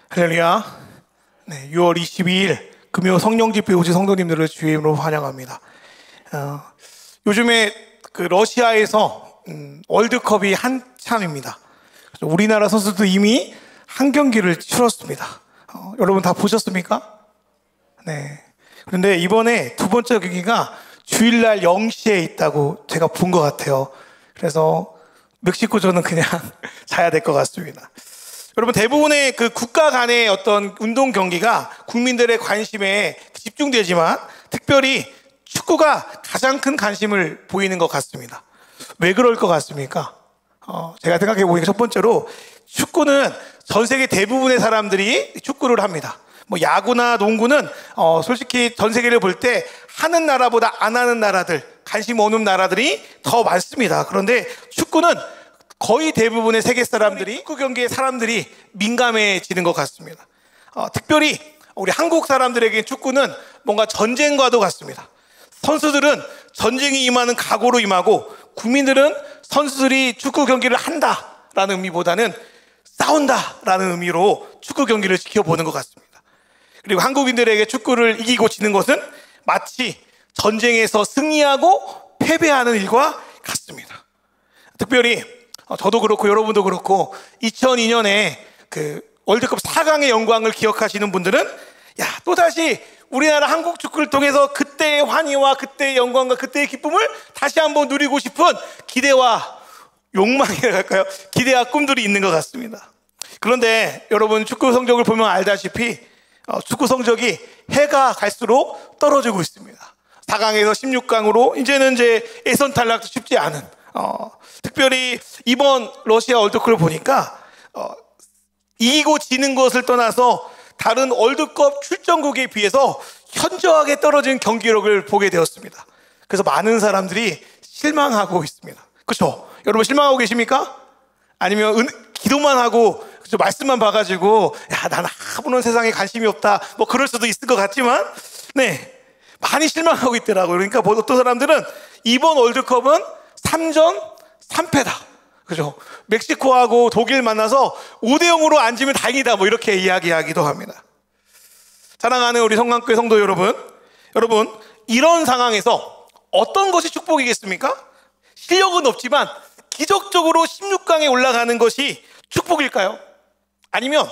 할렐루야. 네, 6월 22일 금요 성령집회 오신 성도님들을 주의 이름으로 환영합니다. 요즘에 그 러시아에서 월드컵이 한참입니다. 우리나라 선수도 이미 한 경기를 치렀습니다. 여러분 다 보셨습니까? 네. 그런데 이번에 두 번째 경기가 주일날 0시에 있다고 제가 본 것 같아요. 그래서 멕시코전은 그냥 자야 될 것 같습니다. 여러분, 대부분의 그 국가 간의 어떤 운동 경기가 국민들의 관심에 집중되지만 특별히 축구가 가장 큰 관심을 보이는 것 같습니다. 왜 그럴 것 같습니까? 제가 생각해 보니까 첫 번째로 축구는 전 세계 대부분의 사람들이 축구를 합니다. 뭐 야구나 농구는 솔직히 전 세계를 볼 때 하는 나라보다 안 하는 나라들, 관심 없는 나라들이 더 많습니다. 그런데 축구는 거의 대부분의 세계 사람들이, 축구 경기에 사람들이 민감해지는 것 같습니다. 특별히 우리 한국 사람들에게 축구는 뭔가 전쟁과도 같습니다. 선수들은 전쟁이 임하는 각오로 임하고, 국민들은 선수들이 축구 경기를 한다라는 의미보다는 싸운다라는 의미로 축구 경기를 지켜보는 것 같습니다. 그리고 한국인들에게 축구를 이기고 지는 것은 마치 전쟁에서 승리하고 패배하는 일과 같습니다. 특별히 저도 그렇고 여러분도 그렇고 2002년에 그 월드컵 4강의 영광을 기억하시는 분들은 또다시 우리나라 한국 축구를 통해서 그때의 환희와 그때의 영광과 그때의 기쁨을 다시 한번 누리고 싶은 기대와 욕망이라 할까요? 기대와 꿈들이 있는 것 같습니다. 그런데 여러분, 축구 성적을 보면 알다시피 축구 성적이 해가 갈수록 떨어지고 있습니다. 4강에서 16강으로 이제는 예선 탈락도 쉽지 않은, 특별히 이번 러시아 월드컵을 보니까 이기고 지는 것을 떠나서 다른 월드컵 출전국에 비해서 현저하게 떨어진 경기력을 보게 되었습니다. 그래서 많은 사람들이 실망하고 있습니다. 그렇죠? 여러분, 실망하고 계십니까? 아니면 기도만 하고 말씀만 봐가지고 나는 아무런 세상에 관심이 없다, 뭐 그럴 수도 있을 것 같지만, 많이 실망하고 있더라고요. 그러니까 어떤 사람들은 이번 월드컵은 3전 3패다. 그죠? 멕시코하고 독일 만나서 5대0으로 안 지면 다행이다, 뭐 이렇게 이야기하기도 합니다. 사랑하는 우리 성강교회 성도 여러분, 이런 상황에서 어떤 것이 축복이겠습니까? 실력은 없지만 기적적으로 16강에 올라가는 것이 축복일까요? 아니면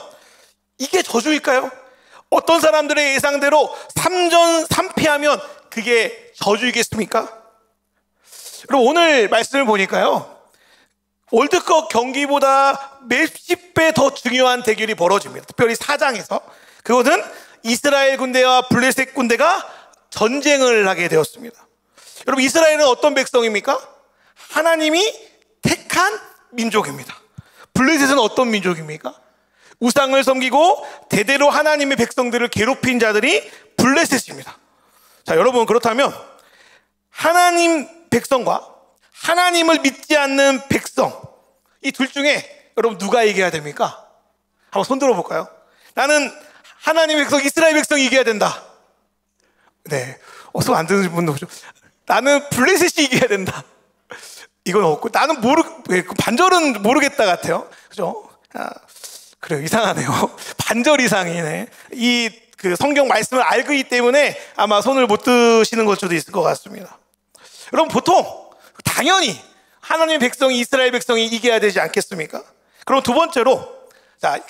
이게 저주일까요? 어떤 사람들의 예상대로 3전 3패하면 그게 저주이겠습니까? 여러분, 오늘 말씀을 보니까요, 월드컵 경기보다 몇십 배 더 중요한 대결이 벌어집니다. 특별히 4장에서. 그것은 이스라엘 군대와 블레셋 군대가 전쟁을 하게 되었습니다. 여러분, 이스라엘은 어떤 백성입니까? 하나님이 택한 민족입니다. 블레셋은 어떤 민족입니까? 우상을 섬기고 대대로 하나님의 백성들을 괴롭힌 자들이 블레셋입니다. 자, 여러분, 그렇다면 하나님 백성과 하나님을 믿지 않는 백성, 이 둘 중에 여러분 누가 이겨야 됩니까? 한번 손 들어볼까요? 나는 하나님의 백성, 이스라엘 백성이 이겨야 된다. 손 안 드는 분도 보죠. 나는 블레셋이 이겨야 된다. 이건 없고, 나는 반절은 모르겠다 같아요. 그죠? 그래요. 이상하네요. 반절 이상이네. 그 성경 말씀을 알기 때문에 아마 손을 못 드시는 것 수도 있을 것 같습니다. 여러분, 보통 당연히 하나님의 백성이, 이스라엘 백성이 이겨야 되지 않겠습니까? 그럼 두 번째로,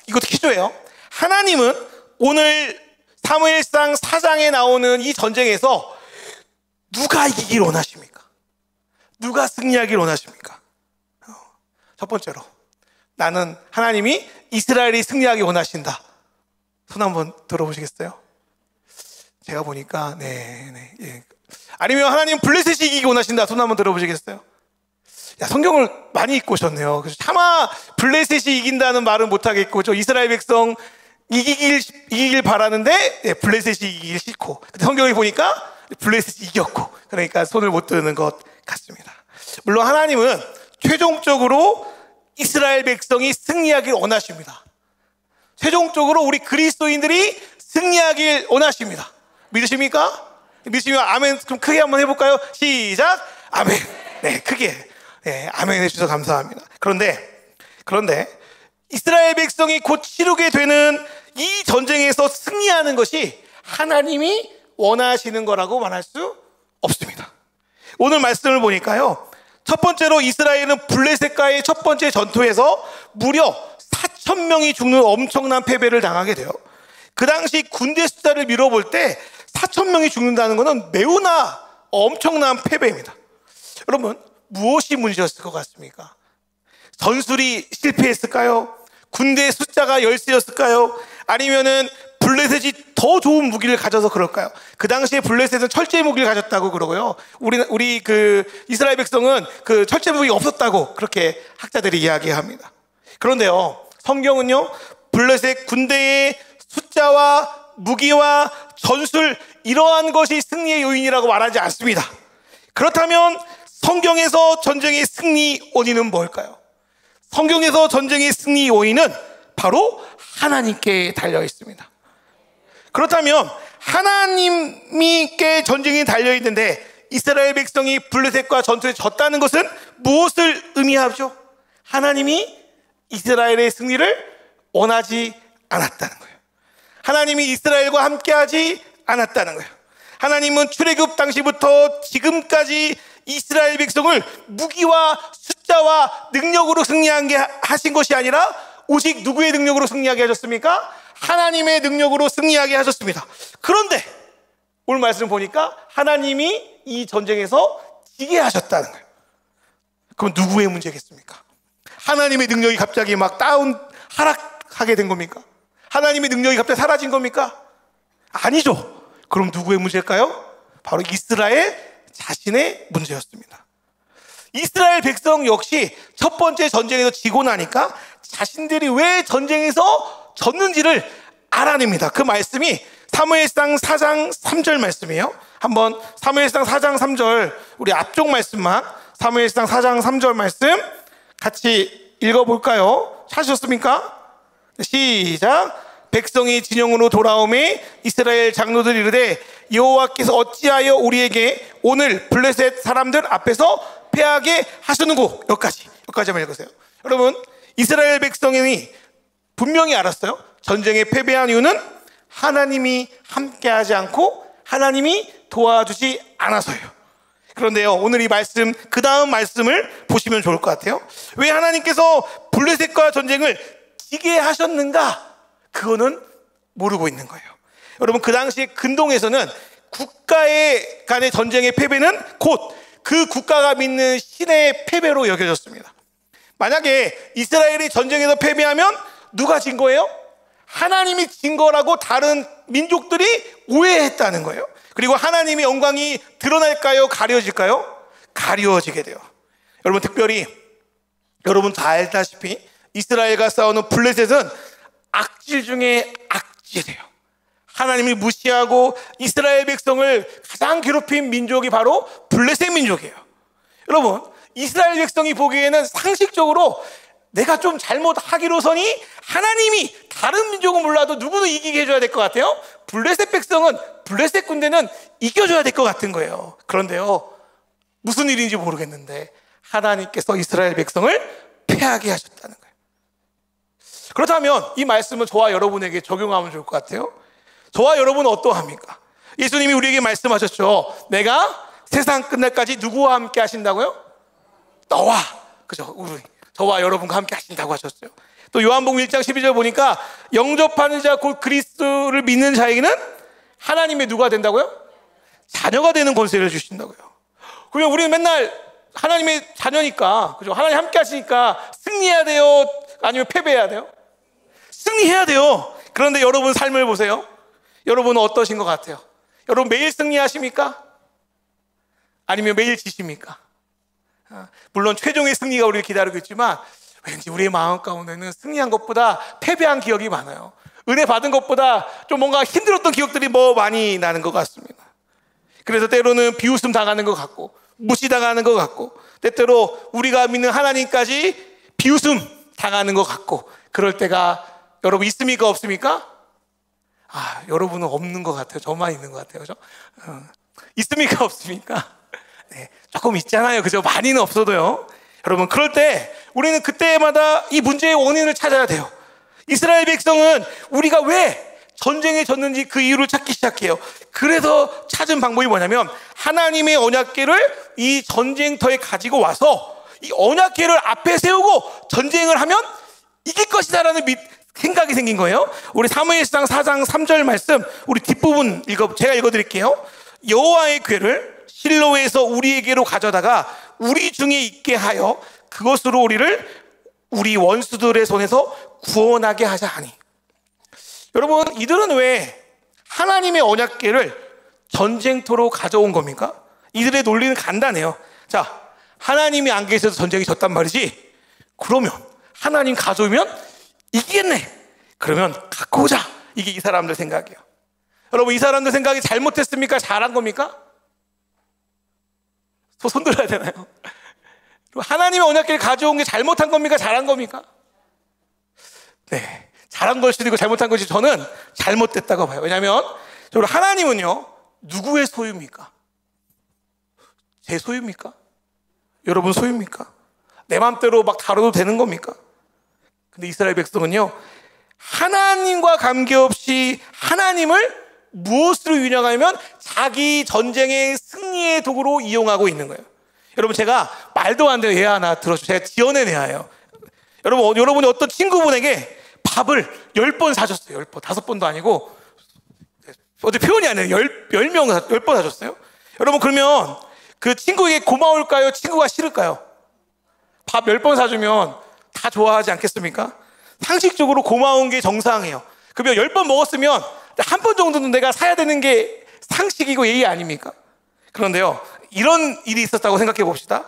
이것도 퀴즈예요. 하나님은 오늘 사무엘상 4장에 나오는 이 전쟁에서 누가 이기길 원하십니까? 누가 승리하길 원하십니까? 첫 번째로, 나는 하나님이 이스라엘이 승리하기 원하신다. 손 한번 들어보시겠어요? 제가 보니까 아니면 하나님 블레셋이 이기기 원하신다. 손 한번 들어보시겠어요? 성경을 많이 읽고 오셨네요. 그래서 차마 블레셋이 이긴다는 말은 못하겠고, 이스라엘 백성 이기길 바라는데 블레셋이 이기길 싫고, 근데 성경을 보니까 블레셋이 이겼고, 그러니까 손을 못 드는 것 같습니다. 물론 하나님은 최종적으로 이스라엘 백성이 승리하길 원하십니다. 최종적으로 우리 그리스도인들이 승리하길 원하십니다. 믿으십니까? 믿으시면 아멘 좀 크게 한번 해볼까요? 시작! 아멘. 크게. 아멘 해주셔서 감사합니다. 그런데 이스라엘 백성이 곧 치르게 되는 이 전쟁에서 승리하는 것이 하나님이 원하시는 거라고 말할 수 없습니다. 오늘 말씀을 보니까요, 첫 번째로 이스라엘은 블레셋과의 첫 번째 전투에서 무려 4,000명이 죽는 엄청난 패배를 당하게 돼요. 그 당시 군대 숫자를 미뤄볼 때 4,000명이 죽는다는 것은 매우나 엄청난 패배입니다. 여러분, 무엇이 문제였을 것 같습니까? 전술이 실패했을까요? 군대 숫자가 열세였을까요? 아니면은 블레셋이 더 좋은 무기를 가져서 그럴까요? 그 당시에 블레셋은 철제 무기를 가졌다고 그러고요. 우리 그 이스라엘 백성은 그 철제 무기가 없었다고 그렇게 학자들이 이야기합니다. 그런데요, 성경은요, 블레셋 군대의 숫자와 무기와 전술, 이러한 것이 승리의 요인이라고 말하지 않습니다. 그렇다면 성경에서 전쟁의 승리 원인은 뭘까요? 성경에서 전쟁의 승리 원인은 바로 하나님께 달려 있습니다. 그렇다면 하나님께 전쟁이 달려 있는데 이스라엘 백성이 블레셋과 전투에 졌다는 것은 무엇을 의미하죠? 하나님이 이스라엘의 승리를 원하지 않았다는 거예요. 하나님이 이스라엘과 함께하지 않았다는 거예요. 하나님은 출애굽 당시부터 지금까지 이스라엘 백성을 무기와 숫자와 능력으로 승리하게 하신 것이 아니라 오직 누구의 능력으로 승리하게 하셨습니까? 하나님의 능력으로 승리하게 하셨습니다. 그런데 오늘 말씀 보니까 하나님이 이 전쟁에서 지게 하셨다는 거예요. 그럼 누구의 문제겠습니까? 하나님의 능력이 갑자기 막 하락하게 된 겁니까? 하나님의 능력이 갑자기 사라진 겁니까? 아니죠. 그럼 누구의 문제일까요? 바로 이스라엘 자신의 문제였습니다. 이스라엘 백성 역시 첫 번째 전쟁에서 지고 나니까 자신들이 왜 전쟁에서 졌는지를 알아냅니다. 그 말씀이 사무엘상 4장 3절 말씀이에요. 한번 사무엘상 4장 3절, 우리 앞쪽 말씀만, 사무엘상 4장 3절 말씀 같이 읽어볼까요? 찾으셨습니까? 시작. 백성이 진영으로 돌아오매 이스라엘 장로들이 이르되 여호와께서 어찌하여 우리에게 오늘 블레셋 사람들 앞에서 패하게 하시는고. 여기까지 한번 읽으세요. 여러분, 이스라엘 백성이 분명히 알았어요. 전쟁에 패배한 이유는 하나님이 함께하지 않고 하나님이 도와주지 않아서예요. 그런데요, 오늘 이 말씀, 그 다음 말씀을 보시면 좋을 것 같아요. 왜 하나님께서 블레셋과 전쟁을 지게 하셨는가? 그거는 모르고 있는 거예요. 여러분, 그 당시에 근동에서는 국가의 간의 전쟁의 패배는 곧 그 국가가 믿는 신의 패배로 여겨졌습니다. 만약에 이스라엘이 전쟁에서 패배하면 누가 진 거예요? 하나님이 진 거라고 다른 민족들이 오해했다는 거예요. 그리고 하나님의 영광이 드러날까요? 가려질까요? 가려지게 돼요. 여러분, 특별히 여러분 다 알다시피 이스라엘과 싸우는 블레셋은 악질 중에 악질이에요. 하나님을 무시하고 이스라엘 백성을 가장 괴롭힌 민족이 바로 블레셋 민족이에요. 여러분, 이스라엘 백성이 보기에는 상식적으로 내가 좀 잘못하기로서니 하나님이 다른 민족은 몰라도 누구는 이기게 해줘야 될 것 같아요. 블레셋 백성은, 블레셋 군대는 이겨줘야 될 것 같은 거예요. 그런데요, 무슨 일인지 모르겠는데 하나님께서 이스라엘 백성을 패하게 하셨다는 거예요. 그렇다면 이 말씀은 저와 여러분에게 적용하면 좋을 것 같아요. 저와 여러분은 어떠합니까? 예수님이 우리에게 말씀하셨죠. 내가 세상 끝날까지 누구와 함께 하신다고요? 너와, 그죠? 저와 여러분과 함께 하신다고 하셨어요. 또 요한복음 1장 12절 보니까 영접하는 자 곧 그리스도를 믿는 자에게는 하나님의 누가 된다고요? 자녀가 되는 권세를 주신다고요. 그러면 우리는 맨날 하나님의 자녀니까, 그죠? 하나님 함께 하시니까 승리해야 돼요? 아니면 패배해야 돼요? 승리해야 돼요. 그런데 여러분 삶을 보세요. 여러분은 어떠신 것 같아요? 여러분 매일 승리하십니까? 아니면 매일 지십니까? 물론 최종의 승리가 우리를 기다리고 있지만 왠지 우리의 마음 가운데는 승리한 것보다 패배한 기억이 많아요. 은혜 받은 것보다 좀 뭔가 힘들었던 기억들이 많이 나는 것 같습니다. 그래서 때로는 비웃음 당하는 것 같고 무시당하는 것 같고 때때로 우리가 믿는 하나님까지 비웃음 당하는 것 같고 그럴 때가 여러분 있습니까? 없습니까? 여러분은 없는 것 같아요. 저만 있는 것 같아요. 그죠? 있습니까? 없습니까? 네, 조금 있잖아요. 그죠? 많이는 없어도요. 여러분, 그럴 때 우리는 그때마다 이 문제의 원인을 찾아야 돼요. 이스라엘 백성은 우리가 왜 전쟁에 졌는지 그 이유를 찾기 시작해요. 그래서 찾은 방법이 뭐냐면 하나님의 언약궤를 이 전쟁터에 가지고 와서 이 언약궤를 앞에 세우고 전쟁을 하면 이길 것이다라는 생각이 생긴 거예요. 우리 사무엘상 4장 3절 말씀 우리 뒷부분 제가 읽어드릴게요. 여호와의 궤를 실로에서 우리에게로 가져다가 우리 중에 있게 하여 그것으로 우리 원수들의 손에서 구원하게 하자 하니. 여러분, 이들은 왜 하나님의 언약궤를 전쟁터로 가져온 겁니까? 이들의 논리는 간단해요. 자, 하나님이 안 계셔서 전쟁이 졌단 말이지. 그러면 하나님 가져오면 이기겠네. 그러면 갖고 오자. 이게 이 사람들 생각이에요. 여러분, 이 사람들 생각이 잘못했습니까? 잘한 겁니까? 손 들어야 되나요? 하나님의 언약궤를 가져온 게 잘못한 겁니까? 잘한 겁니까? 네, 잘한 걸 수도 있고 잘못한 것이 저는 잘못됐다고 봐요. 왜냐하면 하나님은요, 누구의 소유입니까? 제 소유입니까? 여러분 소유입니까? 내 마음대로 막 다뤄도 되는 겁니까? 근데 이스라엘 백성은요, 하나님과 관계없이 하나님을 무엇으로 운영하면 자기 전쟁의 승리의 도구로 이용하고 있는 거예요. 여러분, 제가 말도 안 되는 예화 하나 들어주세요. 제가 지어낸 예화예요. 여러분이 어떤 친구분에게 밥을 10번 사줬어요. 10번, 5번도 아니고, 어제 표현이 아니에요. 10번 사줬어요. 여러분, 그러면 그 친구에게 고마울까요? 친구가 싫을까요? 밥 10번 사주면 다 좋아하지 않겠습니까? 상식적으로 고마운 게 정상이에요. 그러면 10번 먹었으면 한 번 정도는 내가 사야 되는 게 상식이고 예의 아닙니까? 그런데요, 이런 일이 있었다고 생각해 봅시다.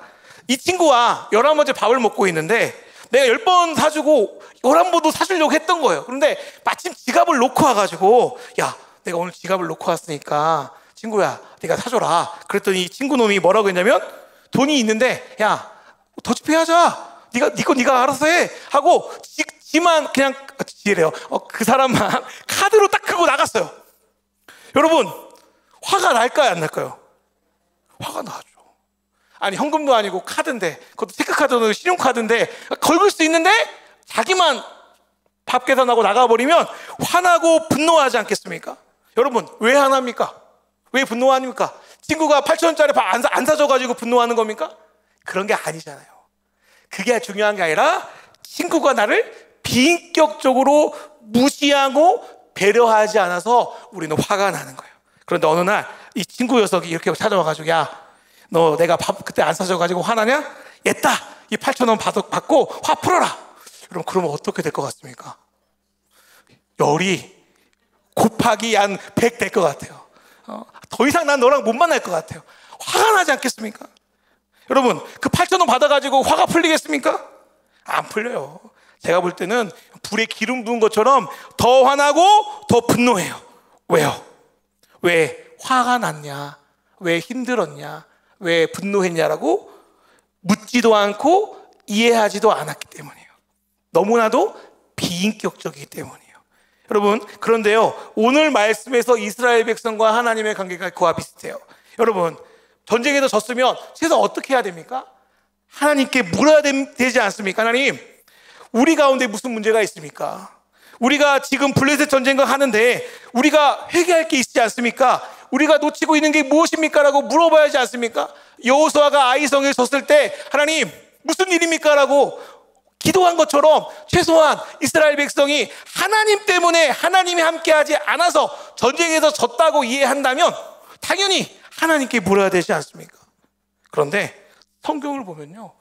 이 친구와 11번째 밥을 먹고 있는데 내가 10번 사주고 11번도 사주려고 했던 거예요. 그런데 마침 지갑을 놓고 와가지고, 야, 내가 오늘 지갑을 놓고 왔으니까 친구야, 네가 사줘라. 그랬더니 이 친구 놈이 뭐라고 했냐면, 돈이 있는데, 야, 더치페이 하자. 네가 알아서 해. 하고 지만 그냥 지래요. 그 사람만 카드로 딱 긁고 나갔어요. 여러분, 화가 날까요, 안 날까요? 화가 나죠. 아니, 현금도 아니고 카드인데, 그것도 체크카드는 신용카드인데 긁을 수 있는데 자기만 밥 계산하고 나가버리면 화나고 분노하지 않겠습니까? 여러분, 왜 화납니까? 왜 분노합니까? 친구가 8,000원짜리 밥 안 사줘가지고 분노하는 겁니까? 그런 게 아니잖아요. 그게 중요한 게 아니라 친구가 나를 비인격적으로 무시하고 배려하지 않아서 우리는 화가 나는 거예요. 그런데 어느 날 이 친구 녀석이 이렇게 찾아와가지고, 야, 너 내가 밥 그때 안 사줘가지고 화나냐? 얘다! 이 8,000원 받고 화 풀어라! 그러면 어떻게 될 것 같습니까? 열이 곱하기 한 100 될 것 같아요. 더 이상 난 너랑 못 만날 것 같아요. 화가 나지 않겠습니까? 여러분, 그 8,000원 받아가지고 화가 풀리겠습니까? 안 풀려요. 제가 볼 때는 불에 기름 부은 것처럼 더 화나고 더 분노해요. 왜요? 왜 화가 났냐? 왜 힘들었냐? 왜 분노했냐라고 묻지도 않고 이해하지도 않았기 때문이에요. 너무나도 비인격적이기 때문이에요. 여러분, 그런데요, 오늘 말씀에서 이스라엘 백성과 하나님의 관계가 그와 비슷해요. 여러분, 전쟁에서 졌으면 최소 어떻게 해야 됩니까? 하나님께 물어야 되지 않습니까? 하나님, 우리 가운데 무슨 문제가 있습니까? 우리가 지금 블레셋 전쟁을 하는데 우리가 회개할 게 있지 않습니까? 우리가 놓치고 있는 게 무엇입니까? 라고 물어봐야 하지 않습니까? 여호수아가 아이성에 섰을 때 하나님, 무슨 일입니까? 라고 기도한 것처럼 최소한 이스라엘 백성이 하나님 때문에 하나님이 함께하지 않아서 전쟁에서 졌다고 이해한다면 당연히 하나님께 물어야 되지 않습니까? 그런데 성경을 보면요,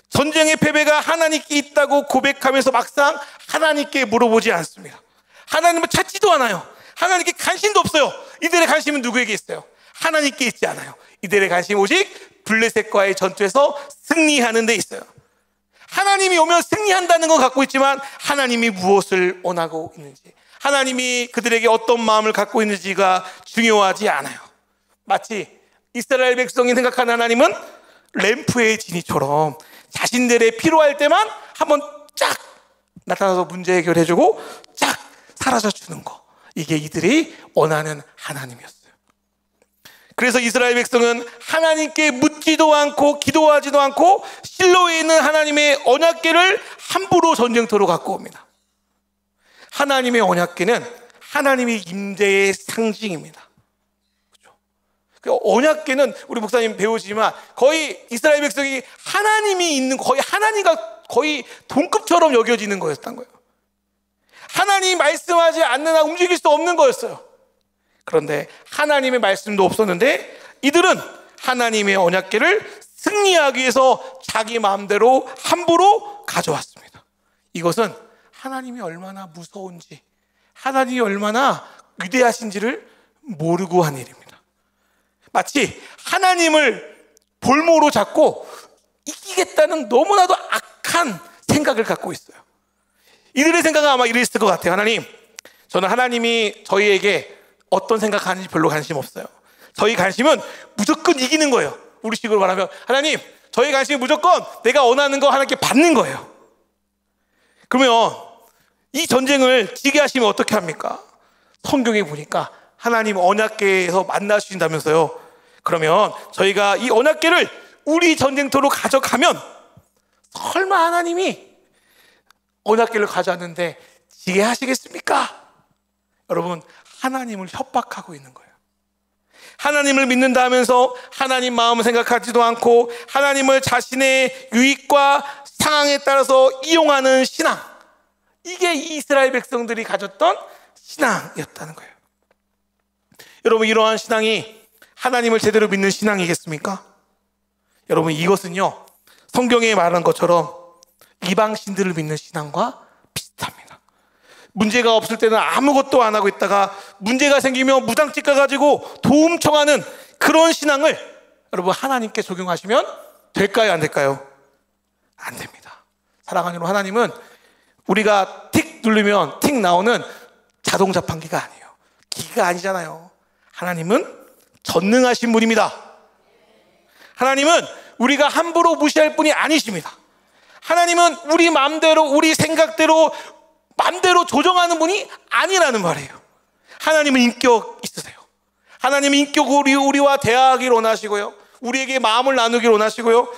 전쟁의 패배가 하나님께 있다고 고백하면서 막상 하나님께 물어보지 않습니다. 하나님을 찾지도 않아요. 하나님께 관심도 없어요. 이들의 관심은 누구에게 있어요? 하나님께 있지 않아요. 이들의 관심은 오직 블레셋과의 전투에서 승리하는 데 있어요. 하나님이 오면 승리한다는 건 갖고 있지만 하나님이 무엇을 원하고 있는지, 하나님이 그들에게 어떤 마음을 갖고 있는지가 중요하지 않아요. 마치 이스라엘 백성이 생각하는 하나님은 램프의 진이처럼 자신들의 필요할 때만 한번 쫙 나타나서 문제 해결해주고 쫙 사라져주는 거, 이게 이들이 원하는 하나님이었어요. 그래서 이스라엘 백성은 하나님께 묻지도 않고 기도하지도 않고 실로에 있는 하나님의 언약궤를 함부로 전쟁터로 갖고 옵니다. 하나님의 언약궤는 하나님의 임재의 상징입니다. 그렇죠? 언약궤는 우리 목사님 배우시지만 거의 이스라엘 백성이 하나님이 있는, 거의 하나님과 거의 동급처럼 여겨지는 거였던 거예요. 하나님이 말씀하지 않는 한 움직일 수 없는 거였어요. 그런데 하나님의 말씀도 없었는데 이들은 하나님의 언약궤를 승리하기 위해서 자기 마음대로 함부로 가져왔습니다. 이것은 하나님이 얼마나 무서운지, 하나님이 얼마나 위대하신지를 모르고 한 일입니다. 마치 하나님을 볼모로 잡고 이기겠다는 너무나도 악한 생각을 갖고 있어요. 이들의 생각은 아마 이랬을 것 같아요. 하나님, 저는 하나님이 저희에게 어떤 생각하는지 별로 관심 없어요. 저희 관심은 무조건 이기는 거예요. 우리 식으로 말하면, 하나님, 저희 관심은 무조건 내가 원하는 거 하나님께 받는 거예요. 그러면 이 전쟁을 지게 하시면 어떻게 합니까? 성경에 보니까 하나님 언약궤에서 만나주신다면서요. 그러면 저희가 이 언약궤를 우리 전쟁터로 가져가면 설마 하나님이 언약궤를 가져왔는데 지게 하시겠습니까? 여러분, 하나님을 협박하고 있는 거예요. 하나님을 믿는다 하면서 하나님 마음을 생각하지도 않고 하나님을 자신의 유익과 상황에 따라서 이용하는 신앙, 이게 이스라엘 백성들이 가졌던 신앙이었다는 거예요. 여러분, 이러한 신앙이 하나님을 제대로 믿는 신앙이겠습니까? 여러분, 이것은요, 성경에 말한 것처럼 이방신들을 믿는 신앙과 비슷합니다. 문제가 없을 때는 아무것도 안 하고 있다가 문제가 생기면 무당집 가가지고 도움 청하는 그런 신앙을 여러분 하나님께 적용하시면 될까요? 안 될까요? 안 됩니다. 사랑하는 여러분, 하나님은 우리가 틱 누르면 틱 나오는 자동 자판기가 아니에요. 기가 아니잖아요. 하나님은 전능하신 분입니다. 하나님은 우리가 함부로 무시할 분이 아니십니다. 하나님은 우리 마음대로, 우리 생각대로 마음대로 조정하는 분이 아니라는 말이에요. 하나님은 인격 있으세요. 하나님은 인격으로 우리와 대화하기를 원하시고요, 우리에게 마음을 나누기를 원하시고요,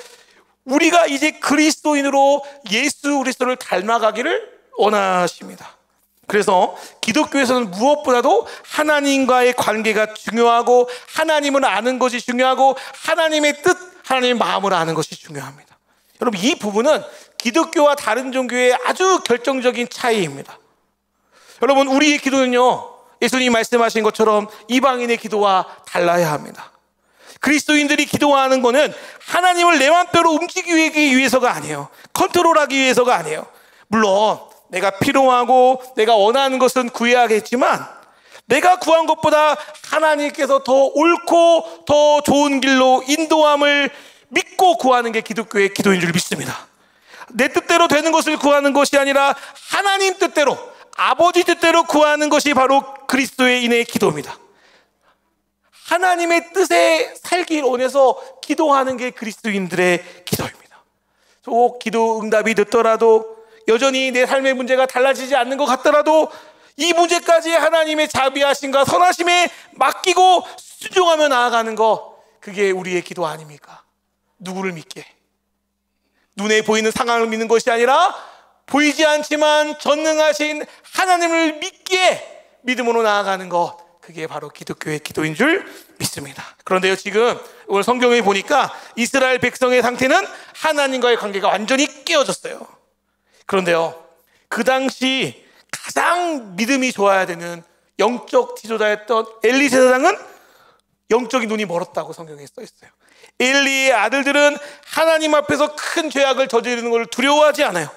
우리가 이제 그리스도인으로 예수 그리스도를 닮아가기를 원하십니다. 그래서 기독교에서는 무엇보다도 하나님과의 관계가 중요하고 하나님을 아는 것이 중요하고 하나님의 뜻, 하나님의 마음을 아는 것이 중요합니다. 여러분, 이 부분은 기독교와 다른 종교의 아주 결정적인 차이입니다. 여러분, 우리의 기도는요, 예수님이 말씀하신 것처럼 이방인의 기도와 달라야 합니다. 그리스도인들이 기도하는 것은 하나님을 내 맘대로 움직이기 위해서가 아니에요. 컨트롤하기 위해서가 아니에요. 물론 내가 필요하고 내가 원하는 것은 구해야겠지만 내가 구한 것보다 하나님께서 더 옳고 더 좋은 길로 인도함을 믿고 구하는 게 기독교의 기도인 줄 믿습니다. 내 뜻대로 되는 것을 구하는 것이 아니라 하나님 뜻대로, 아버지 뜻대로 구하는 것이 바로 그리스도인의 기도입니다. 하나님의 뜻에 살기 원해서 기도하는 게 그리스도인들의 기도입니다. 또 기도 응답이 늦더라도, 여전히 내 삶의 문제가 달라지지 않는 것 같더라도 이 문제까지 하나님의 자비하심과 선하심에 맡기고 순종하며 나아가는 것, 그게 우리의 기도 아닙니까? 누구를 믿게? 눈에 보이는 상황을 믿는 것이 아니라 보이지 않지만 전능하신 하나님을 믿기에 믿음으로 나아가는 것, 그게 바로 기독교의 기도인 줄 믿습니다. 그런데요, 지금 오늘 성경에 보니까 이스라엘 백성의 상태는 하나님과의 관계가 완전히 깨어졌어요. 그런데요, 그 당시 가장 믿음이 좋아야 되는 영적 지도자였던 엘리 제사장은 영적인 눈이 멀었다고 성경에 써 있어요. 엘리의 아들들은 하나님 앞에서 큰 죄악을 저지르는 걸 두려워하지 않아요.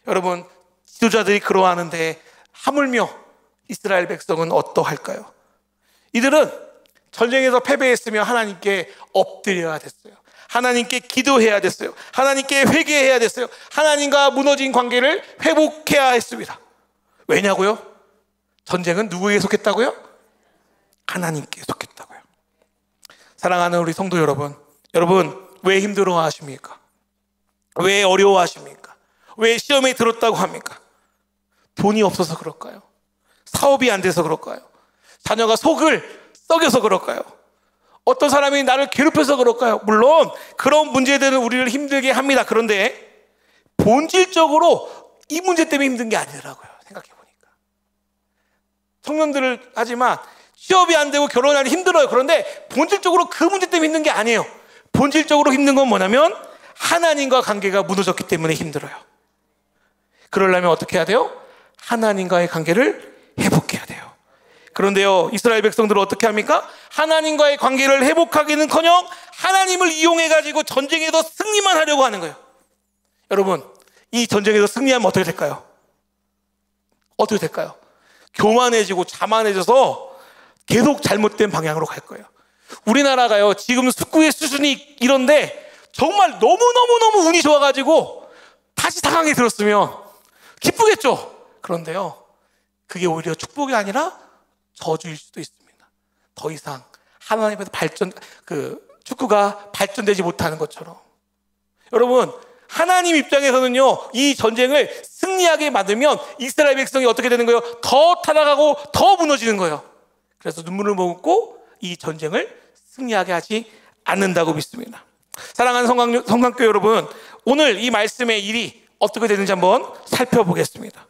여러분, 지도자들이 그러하는데 하물며 이스라엘 백성은 어떠할까요? 이들은 전쟁에서 패배했으며 하나님께 엎드려야 됐어요. 하나님께 기도해야 됐어요. 하나님께 회개해야 됐어요. 하나님과 무너진 관계를 회복해야 했습니다. 왜냐고요? 전쟁은 누구에게 속했다고요? 하나님께 속했다고요. 사랑하는 우리 성도 여러분, 여러분 왜 힘들어 하십니까? 왜 어려워하십니까? 왜 시험에 들었다고 합니까? 돈이 없어서 그럴까요? 사업이 안 돼서 그럴까요? 자녀가 속을 썩여서 그럴까요? 어떤 사람이 나를 괴롭혀서 그럴까요? 물론 그런 문제들은 우리를 힘들게 합니다. 그런데 본질적으로 이 문제 때문에 힘든 게 아니더라고요. 생각해 보니까 청년들을 하지만 취업이 안 되고 결혼하기 힘들어요. 그런데 본질적으로 그 문제 때문에 힘든 게 아니에요. 본질적으로 힘든 건 뭐냐면 하나님과 관계가 무너졌기 때문에 힘들어요. 그러려면 어떻게 해야 돼요? 하나님과의 관계를 회복해야 돼요. 그런데요, 이스라엘 백성들은 어떻게 합니까? 하나님과의 관계를 회복하기는커녕 하나님을 이용해가지고 전쟁에서 승리만 하려고 하는 거예요. 여러분, 이 전쟁에서 승리하면 어떻게 될까요? 어떻게 될까요? 교만해지고 자만해져서 계속 잘못된 방향으로 갈 거예요. 우리나라가요, 지금 숙구의 수준이 이런데 정말 너무너무너무 운이 좋아가지고 다시 4강에 들었으면 기쁘겠죠. 그런데요, 그게 오히려 축복이 아니라 저주일 수도 있습니다. 더 이상 하나님께서 축구가 발전되지 못하는 것처럼. 여러분, 하나님 입장에서는요, 이 전쟁을 승리하게 만들면 이스라엘 백성이 어떻게 되는 거예요? 더 타락하고 더 무너지는 거예요. 그래서 눈물을 머금고 이 전쟁을 승리하게 하지 않는다고 믿습니다. 사랑하는 성강교회 여러분, 오늘 이 말씀의 일이 어떻게 되는지 한번 살펴보겠습니다.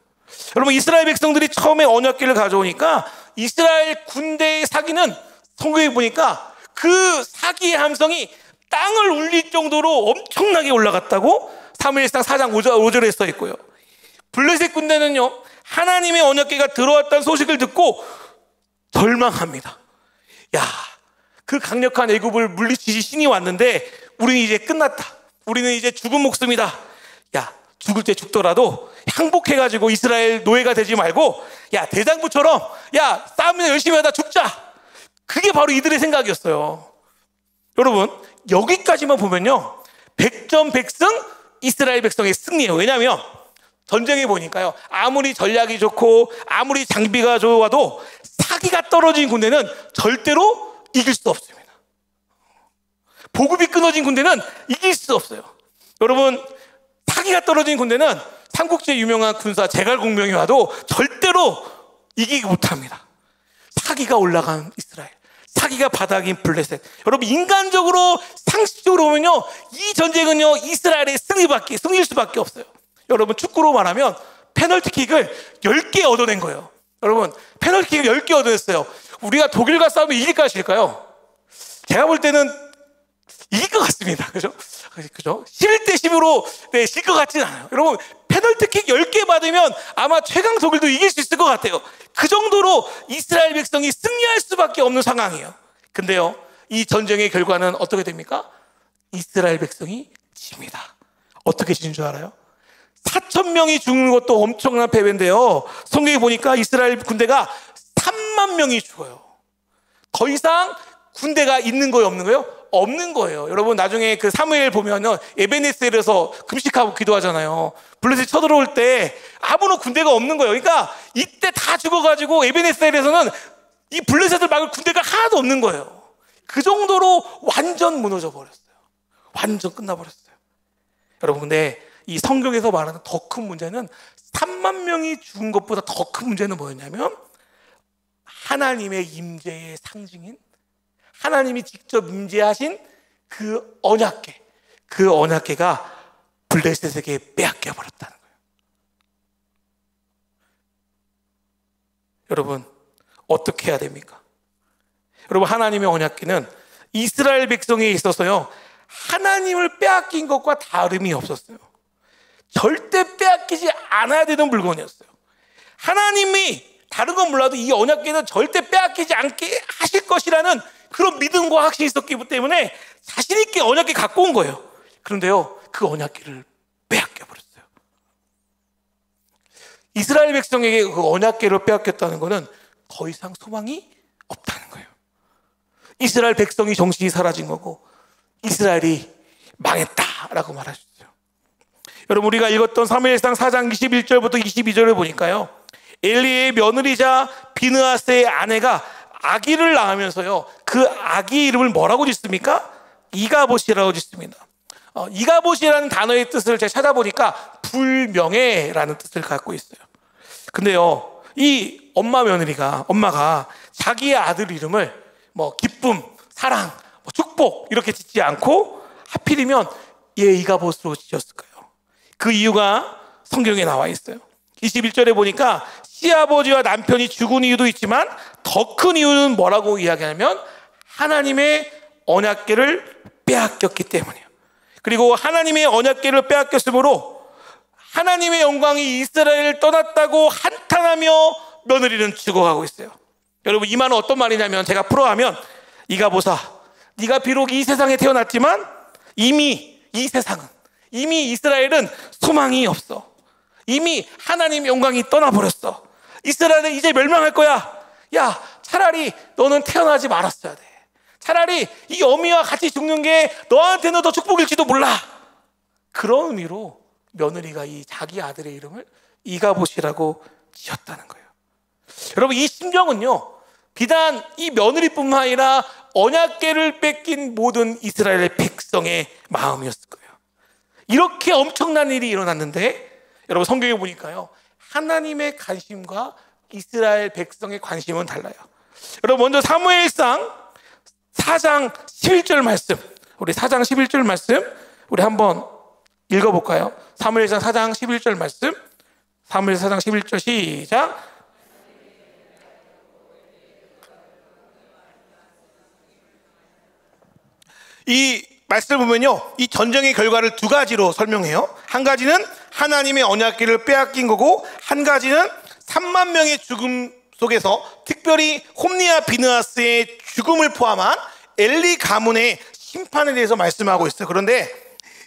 여러분, 이스라엘 백성들이 처음에 언약궤를 가져오니까 이스라엘 군대의 사기는 성경에 보니까 그 사기의 함성이 땅을 울릴 정도로 엄청나게 올라갔다고 사무엘상 4장 5절에 써 있고요. 블레셋 군대는요, 하나님의 언약궤가 들어왔다는 소식을 듣고 절망합니다. 야, 그 강력한 애굽을 물리치시 신이 왔는데 우리는 이제 끝났다. 우리는 이제 죽은 목숨이다. 야, 죽을 때 죽더라도 항복해가지고 이스라엘 노예가 되지 말고, 야, 대장부처럼, 야, 싸움이나 열심히 하다 죽자. 그게 바로 이들의 생각이었어요. 여러분, 여기까지만 보면요, 백전백승 이스라엘 백성의 승리예요. 왜냐하면 전쟁에 보니까요, 아무리 전략이 좋고 아무리 장비가 좋아도 사기가 떨어진 군대는 절대로 이길 수 없습니다. 보급이 끊어진 군대는 이길 수 없어요. 여러분, 사기가 떨어진 군대는 삼국지의 유명한 군사 제갈공명이 와도 절대로 이기지 못합니다. 사기가 올라간 이스라엘, 사기가 바닥인 블레셋. 여러분, 인간적으로 상식적으로 보면요, 이 전쟁은요, 이스라엘의 승리일 수밖에 없어요. 여러분, 축구로 말하면 페널티킥을 10개 얻어낸 거예요. 여러분, 페널티킥을 10개 얻어냈어요. 우리가 독일과 싸우면 이길까요, 질까요? 제가 볼 때는 이길 것 같습니다. 그죠? 11대 10으로 질 것 같지는 않아요. 여러분, 페널티킥 10개 받으면 아마 최강 독일도 이길 수 있을 것 같아요. 그 정도로 이스라엘 백성이 승리할 수밖에 없는 상황이에요. 근데요, 이 전쟁의 결과는 어떻게 됩니까? 이스라엘 백성이 집니다. 어떻게 지는 줄 알아요? 4,000명이 죽는 것도 엄청난 패배인데요, 성경에 보니까 이스라엘 군대가 3만 명이 죽어요. 더 이상 군대가 있는 거예요, 없는 거예요? 없는 거예요. 여러분, 나중에 그 사무엘 보면은 에베네셀에서 금식하고 기도하잖아요. 블레셋 쳐들어올 때 아무런 군대가 없는 거예요. 그러니까 이때 다 죽어가지고 에베네셀에서는 이 블레셋을 막을 군대가 하나도 없는 거예요. 그 정도로 완전 무너져 버렸어요. 완전 끝나버렸어요. 여러분, 근데 이 성경에서 말하는 더 큰 문제는 3만 명이 죽은 것보다 더 큰 문제는 뭐였냐면, 하나님의 임재의 상징인 하나님이 직접 임재하신 그 언약궤, 그 언약궤가 블레셋에게 빼앗겨 버렸다는 거예요. 여러분, 어떻게 해야 됩니까? 여러분, 하나님의 언약궤는 이스라엘 백성에 있어서요, 하나님을 빼앗긴 것과 다름이 없었어요. 절대 빼앗기지 않아야 되는 물건이었어요. 하나님이 다른 건 몰라도 이 언약궤는 절대 빼앗기지 않게 하실 것이라는 그런 믿음과 확신이 있었기 때문에 자신 있게 언약궤 갖고 온 거예요. 그런데요, 그 언약궤를 빼앗겨 버렸어요. 이스라엘 백성에게 그 언약궤를 빼앗겼다는 것은 더 이상 소망이 없다는 거예요. 이스라엘 백성이 정신이 사라진 거고 이스라엘이 망했다라고 말하셨어요. 여러분, 우리가 읽었던 사무엘상 4장 21절부터 22절을 보니까요, 엘리의 며느리자 비느하스의 아내가 아기를 낳으면서요, 그 아기 이름을 뭐라고 짓습니까? 이가봇이라고 짓습니다. 이가봇이라는 단어의 뜻을 제가 찾아보니까 불명예라는 뜻을 갖고 있어요. 근데요, 이 엄마가 자기의 아들 이름을 뭐 기쁨, 사랑, 축복 이렇게 짓지 않고 하필이면 얘 이가봇으로 지었을까요? 그 이유가 성경에 나와 있어요. 21절에 보니까 시아버지와 남편이 죽은 이유도 있지만 더 큰 이유는 뭐라고 이야기하냐면 하나님의 언약궤를 빼앗겼기 때문이에요. 그리고 하나님의 언약궤를 빼앗겼으므로 하나님의 영광이 이스라엘을 떠났다고 한탄하며 며느리는 죽어가고 있어요. 여러분, 이 말은 어떤 말이냐면, 제가 풀어가면, 이가보사, 네가 비록 이 세상에 태어났지만 이미 이 세상은, 이미 이스라엘은 소망이 없어. 이미 하나님의 영광이 떠나버렸어. 이스라엘은 이제 멸망할 거야. 야, 차라리 너는 태어나지 말았어야 돼. 차라리 이 어미와 같이 죽는 게 너한테는 더 축복일지도 몰라. 그런 의미로 며느리가 이 자기 아들의 이름을 이가봇이라고 지었다는 거예요. 여러분, 이 심정은요, 비단 이 며느리뿐만 아니라 언약궤를 뺏긴 모든 이스라엘의 백성의 마음이었을 거예요. 이렇게 엄청난 일이 일어났는데, 여러분, 성경에 보니까요, 하나님의 관심과 이스라엘 백성의 관심은 달라요. 여러분, 먼저 사무엘상 4장 11절 말씀, 우리 4장 11절 말씀 우리 한번 읽어볼까요? 사무엘상 4장 11절 말씀, 사무엘 4장 11절 시작. 이 말씀을 보면요, 이 전쟁의 결과를 두 가지로 설명해요. 한 가지는 하나님의 언약궤를 빼앗긴 거고, 한 가지는 3만 명의 죽음 속에서 특별히 홈니와 비느하스의 죽음을 포함한 엘리 가문의 심판에 대해서 말씀하고 있어요. 그런데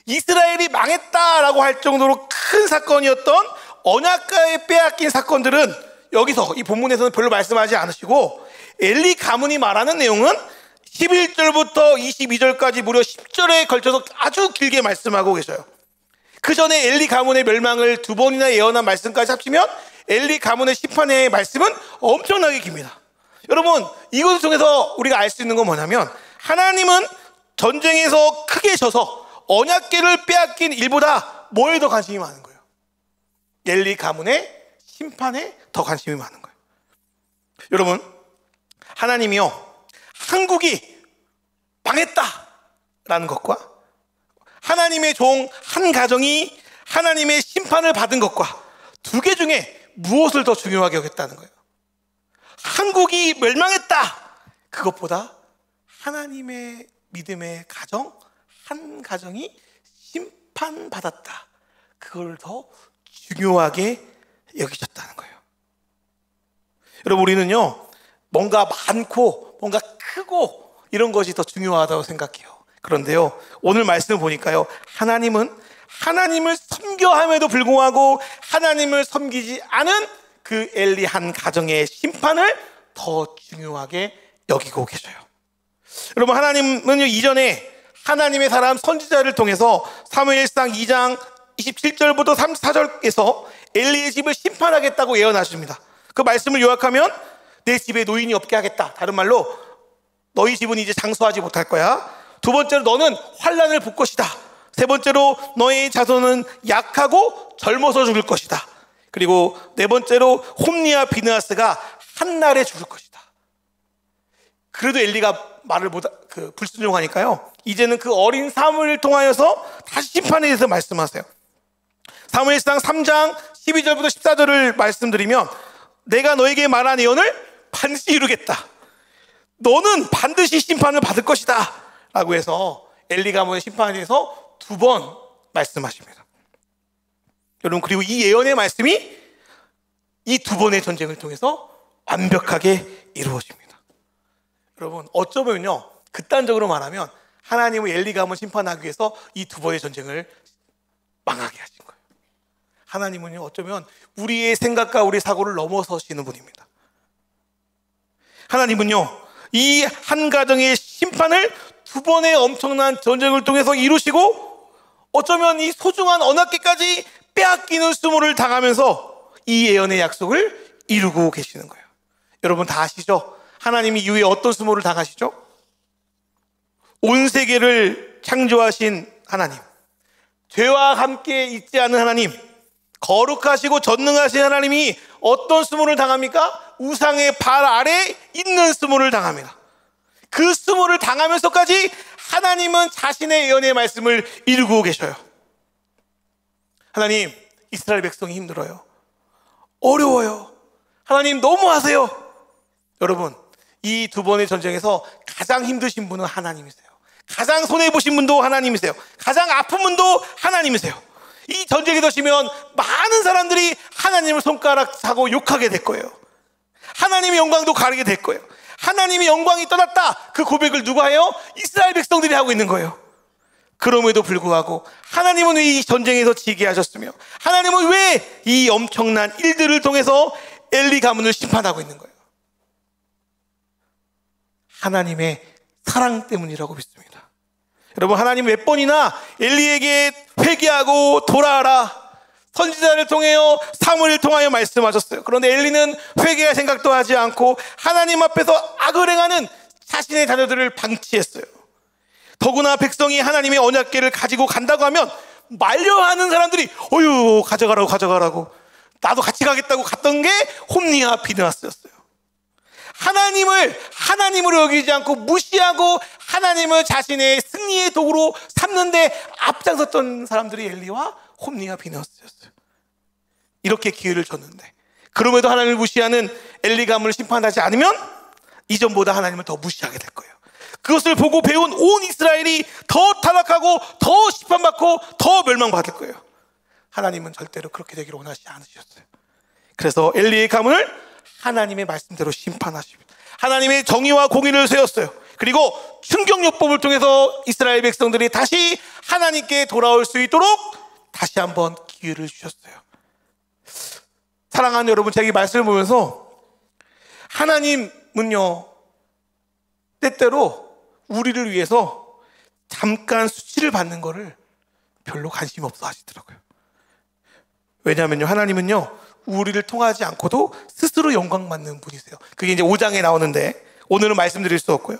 이스라엘이 망했다라고 할 정도로 큰 사건이었던 언약궤에 빼앗긴 사건들은 여기서 이 본문에서는 별로 말씀하지 않으시고, 엘리 가문이 말하는 내용은 11절부터 22절까지 무려 10절에 걸쳐서 아주 길게 말씀하고 계셔요. 그 전에 엘리 가문의 멸망을 두 번이나 예언한 말씀까지 합치면 엘리 가문의 심판의 말씀은 엄청나게 깁니다. 여러분, 이것을 통해서 우리가 알 수 있는 건 뭐냐면, 하나님은 전쟁에서 크게 져서 언약궤를 빼앗긴 일보다 뭐에 더 관심이 많은 거예요? 엘리 가문의 심판에 더 관심이 많은 거예요. 여러분, 하나님이요, 한국이 망했다라는 것과 하나님의 종 한 가정이 하나님의 심판을 받은 것과 두 개 중에 무엇을 더 중요하게 여겼다는 거예요? 한국이 멸망했다, 그것보다 하나님의 믿음의 가정 한 가정이 심판받았다, 그걸 더 중요하게 여기셨다는 거예요. 여러분, 우리는요, 뭔가 많고 뭔가 크고 이런 것이 더 중요하다고 생각해요. 그런데요, 오늘 말씀을 보니까요, 하나님은 하나님을 섬겨함에도 불구하고 하나님을 섬기지 않은 그 엘리 한 가정의 심판을 더 중요하게 여기고 계셔요. 여러분, 하나님은요, 이전에 하나님의 사람 선지자를 통해서 사무엘상 2장 27절부터 34절에서 엘리의 집을 심판하겠다고 예언하십니다. 그 말씀을 요약하면, 내 집에 노인이 없게 하겠다. 다른 말로, 너희 집은 이제 장수하지 못할 거야. 두 번째로, 너는 환난을 볼 것이다. 세 번째로, 너의 자손은 약하고 젊어서 죽을 것이다. 그리고 네 번째로, 홈니와 비느하스가 한날에 죽을 것이다. 그래도 엘리가 말을 불순종하니까요, 이제는 그 어린 사무엘을 통하여서 다시 심판에 대해서 말씀하세요. 사무엘상 3장 12절부터 14절을 말씀드리면, 내가 너에게 말한 예언을 반드시 이루겠다. 너는 반드시 심판을 받을 것이다 라고 해서 엘리 가문의 심판에 대해서 두 번 말씀하십니다. 여러분, 그리고 이 예언의 말씀이 이 두 번의 전쟁을 통해서 완벽하게 이루어집니다. 여러분, 어쩌면요, 극단적으로 말하면 하나님은 엘리 가문 심판하기 위해서 이 두 번의 전쟁을 망하게 하신 거예요. 하나님은요, 어쩌면 우리의 생각과 우리의 사고를 넘어서시는 분입니다. 하나님은요, 이 한 가정의 심판을 두 번의 엄청난 전쟁을 통해서 이루시고, 어쩌면 이 소중한 언약궤까지 빼앗기는 수모를 당하면서 이 예언의 약속을 이루고 계시는 거예요. 여러분, 다 아시죠? 하나님이 이후에 어떤 수모를 당하시죠? 온 세계를 창조하신 하나님, 죄와 함께 있지 않는 하나님, 거룩하시고 전능하신 하나님이 어떤 수모를 당합니까? 우상의 발 아래 있는 수모를 당합니다. 그 수모를 당하면서까지 하나님은 자신의 예언의 말씀을 이루고 계셔요. 하나님, 이스라엘 백성이 힘들어요. 어려워요. 하나님 너무하세요. 여러분, 이 두 번의 전쟁에서 가장 힘드신 분은 하나님이세요. 가장 손해보신 분도 하나님이세요. 가장 아픈 분도 하나님이세요. 이 전쟁에 덧시면 많은 사람들이 하나님을 손가락 사고 욕하게 될 거예요. 하나님의 영광도 가리게 될 거예요. 하나님의 영광이 떠났다, 그 고백을 누가 해요? 이스라엘 백성들이 하고 있는 거예요. 그럼에도 불구하고 하나님은 왜 이 전쟁에서 지게 하셨으며, 하나님은 왜 이 엄청난 일들을 통해서 엘리 가문을 심판하고 있는 거예요? 하나님의 사랑 때문이라고 믿습니다. 여러분, 하나님 몇 번이나 엘리에게 회개하고 돌아와라, 선지자를 통하여 사무엘을 통하여 말씀하셨어요. 그런데 엘리는 회개할 생각도 하지 않고 하나님 앞에서 악을 행하는 자신의 자녀들을 방치했어요. 더구나 백성이 하나님의 언약궤를 가지고 간다고 하면 말려하는 사람들이 어휴, 가져가라고 나도 같이 가겠다고 갔던 게 홈리와 비느하스였어요. 하나님을 하나님으로 여기지 않고 무시하고 하나님을 자신의 승리의 도구로 삼는데 앞장섰던 사람들이 엘리와 홈리와 비느하스였어요. 이렇게 기회를 줬는데, 그럼에도 하나님을 무시하는 엘리 가문을 심판하지 않으면 이전보다 하나님을 더 무시하게 될 거예요. 그것을 보고 배운 온 이스라엘이 더 타락하고 더 심판받고 더 멸망받을 거예요. 하나님은 절대로 그렇게 되기를 원하지 않으셨어요. 그래서 엘리의 가문을 하나님의 말씀대로 심판하십니다. 하나님의 정의와 공의를 세웠어요. 그리고 충격요법을 통해서 이스라엘 백성들이 다시 하나님께 돌아올 수 있도록 다시 한번 기회를 주셨어요. 사랑하는 여러분, 제가 이 말씀을 보면서 하나님은요, 때때로 우리를 위해서 잠깐 수치를 받는 거를 별로 관심 없어 하시더라고요. 왜냐하면요, 하나님은요, 우리를 통하지 않고도 스스로 영광 받는 분이세요. 그게 이제 5장에 나오는데 오늘은 말씀드릴 수 없고요.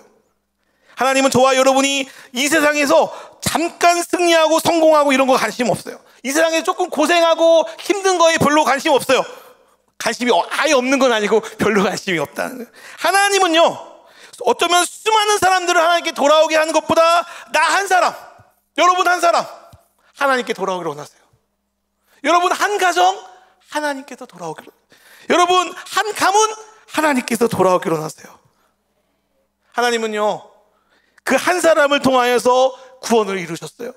하나님은 저와 여러분이 이 세상에서 잠깐 승리하고 성공하고 이런 거 관심 없어요. 이 세상에서 조금 고생하고 힘든 거에 별로 관심 없어요. 관심이 아예 없는 건 아니고 별로 관심이 없다는 거예요. 하나님은요, 어쩌면 수많은 사람들을 하나님께 돌아오게 하는 것보다 나 한 사람, 여러분 한 사람 하나님께 돌아오기를 원하세요. 여러분 한 가정 하나님께서 돌아오기를, 여러분 한 가문 하나님께서 돌아오기를 원하세요. 하나님은요, 그 한 사람을 통하여서 구원을 이루셨어요.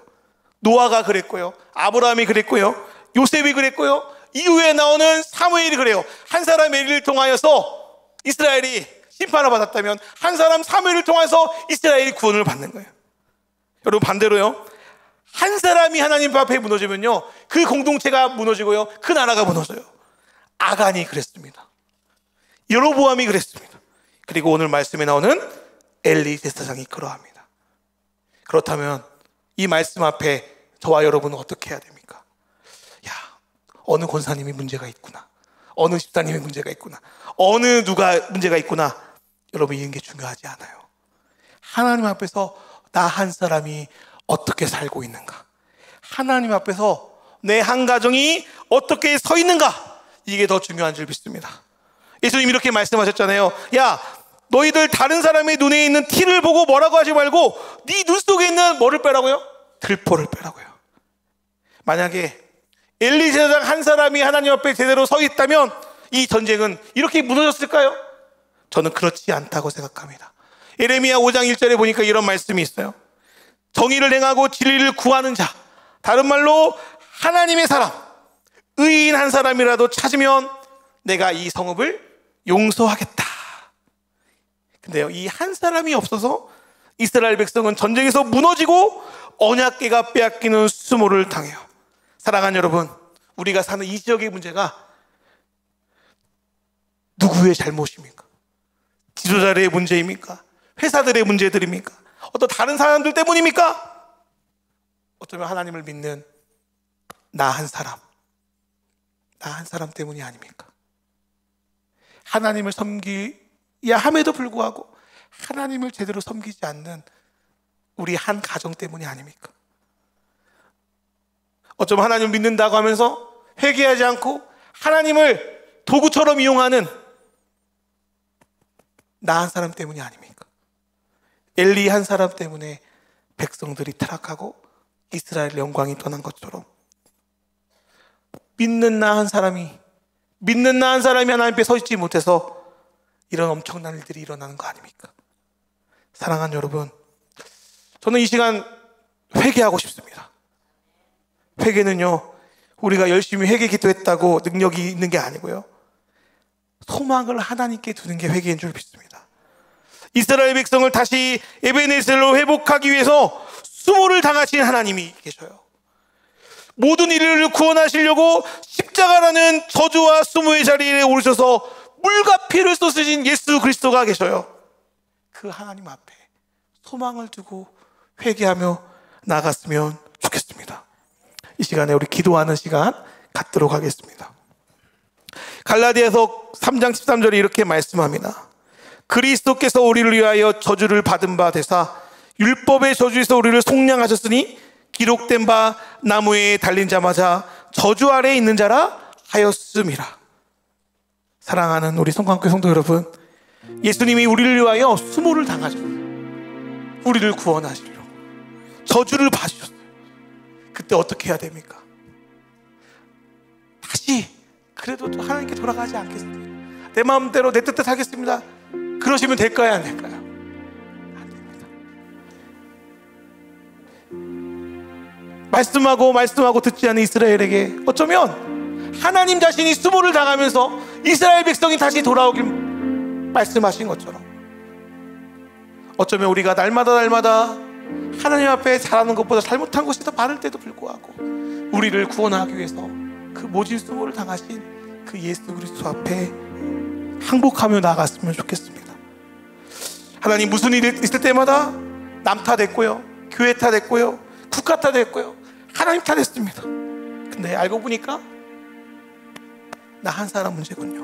노아가 그랬고요, 아브라함이 그랬고요, 요셉이 그랬고요, 이후에 나오는 사무엘이 그래요. 한 사람 엘리를 통하여서 이스라엘이 심판을 받았다면 한 사람 사무엘을 통해서 이스라엘이 구원을 받는 거예요. 여러분, 반대로요, 한 사람이 하나님 앞에 무너지면요, 그 공동체가 무너지고요, 그 나라가 무너져요. 아간이 그랬습니다. 여로보암이 그랬습니다. 그리고 오늘 말씀에 나오는 엘리 제사장이 그러합니다. 그렇다면 이 말씀 앞에 저와 여러분은 어떻게 해야 됩니까? 야, 어느 권사님이 문제가 있구나, 어느 집사님이 문제가 있구나, 어느 누가 문제가 있구나, 여러분 이런 게 중요하지 않아요. 하나님 앞에서 나 한 사람이 어떻게 살고 있는가, 하나님 앞에서 내 한 가정이 어떻게 서 있는가, 이게 더 중요한 줄 믿습니다. 예수님 이렇게 말씀하셨잖아요. 야, 너희들 다른 사람의 눈에 있는 티를 보고 뭐라고 하지 말고 네 눈 속에 있는 뭐를 빼라고요? 들보를 빼라고요. 만약에 엘리 제사장 한 사람이 하나님 앞에 제대로 서 있다면 이 전쟁은 이렇게 무너졌을까요? 저는 그렇지 않다고 생각합니다. 예레미야 5장 1절에 보니까 이런 말씀이 있어요. 정의를 행하고 진리를 구하는 자, 다른 말로 하나님의 사람, 의인 한 사람이라도 찾으면 내가 이 성읍을 용서하겠다. 근데요, 이 한 사람이 없어서 이스라엘 백성은 전쟁에서 무너지고 언약궤가 빼앗기는 수모를 당해요. 사랑하는 여러분, 우리가 사는 이 지역의 문제가 누구의 잘못입니까? 지도자들의 문제입니까? 회사들의 문제들입니까? 어떤 다른 사람들 때문입니까? 어쩌면 하나님을 믿는 나 한 사람 때문이 아닙니까? 하나님을 섬기야 함에도 불구하고 하나님을 제대로 섬기지 않는 우리 한 가정 때문이 아닙니까? 어쩌면 하나님을 믿는다고 하면서 회개하지 않고 하나님을 도구처럼 이용하는 나 한 사람 때문이 아닙니까? 엘리 한 사람 때문에 백성들이 타락하고 이스라엘 영광이 떠난 것처럼 믿는 나 한 사람이 믿는 나 한 사람이 하나님 앞에 서 있지 못해서 이런 엄청난 일들이 일어나는 거 아닙니까? 사랑하는 여러분, 저는 이 시간 회개하고 싶습니다. 회개는요, 우리가 열심히 회개 기도했다고 능력이 있는 게 아니고요, 소망을 하나님께 두는 게 회개인 줄 믿습니다. 이스라엘 백성을 다시 에베네셀로 회복하기 위해서 수모를 당하신 하나님이 계셔요. 모든 인류를 구원하시려고 십자가라는 저주와 수모의 자리에 오르셔서 물과 피를 쏟으신 예수 그리스도가 계셔요. 그 하나님 앞에 소망을 두고 회개하며 나아갔으면 좋겠습니다. 이 시간에 우리 기도하는 시간 갖도록 하겠습니다. 갈라디아서 3장 13절에 이렇게 말씀합니다. 그리스도께서 우리를 위하여 저주를 받은 바 되사 율법의 저주에서 우리를 속량하셨으니 기록된 바 나무에 달린 자마자 저주 아래에 있는 자라 하였음이라. 사랑하는 우리 성광교회 성도 여러분, 예수님이 우리를 위하여 수모를 당하셨어요. 우리를 구원하시려고 저주를 받으셨어요. 그때 어떻게 해야 됩니까? 다시 그래도 하나님께 돌아가지 않겠습니까? 내 마음대로 내 뜻대로 하겠습니다. 그러시면 될까요? 안 될까요? 안 됩니다. 말씀하고 듣지 않은 이스라엘에게 어쩌면 하나님 자신이 수모를 당하면서 이스라엘 백성이 다시 돌아오길 말씀하신 것처럼, 어쩌면 우리가 날마다 하나님 앞에 잘하는 것보다 잘못한 것이 더 많을 때도 불구하고 우리를 구원하기 위해서 그 모진 수모를 당하신 그 예수 그리스도 앞에 항복하며 나아갔으면 좋겠습니다. 하나님, 무슨 일이 있을 때마다 남 탓했고요, 교회 탓했고요, 국가 탓했고요, 하나님 탓했습니다. 근데 알고 보니까 나 한 사람 문제군요.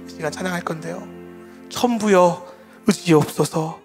이 시간 찬양할 건데요, 천부여 의지없소서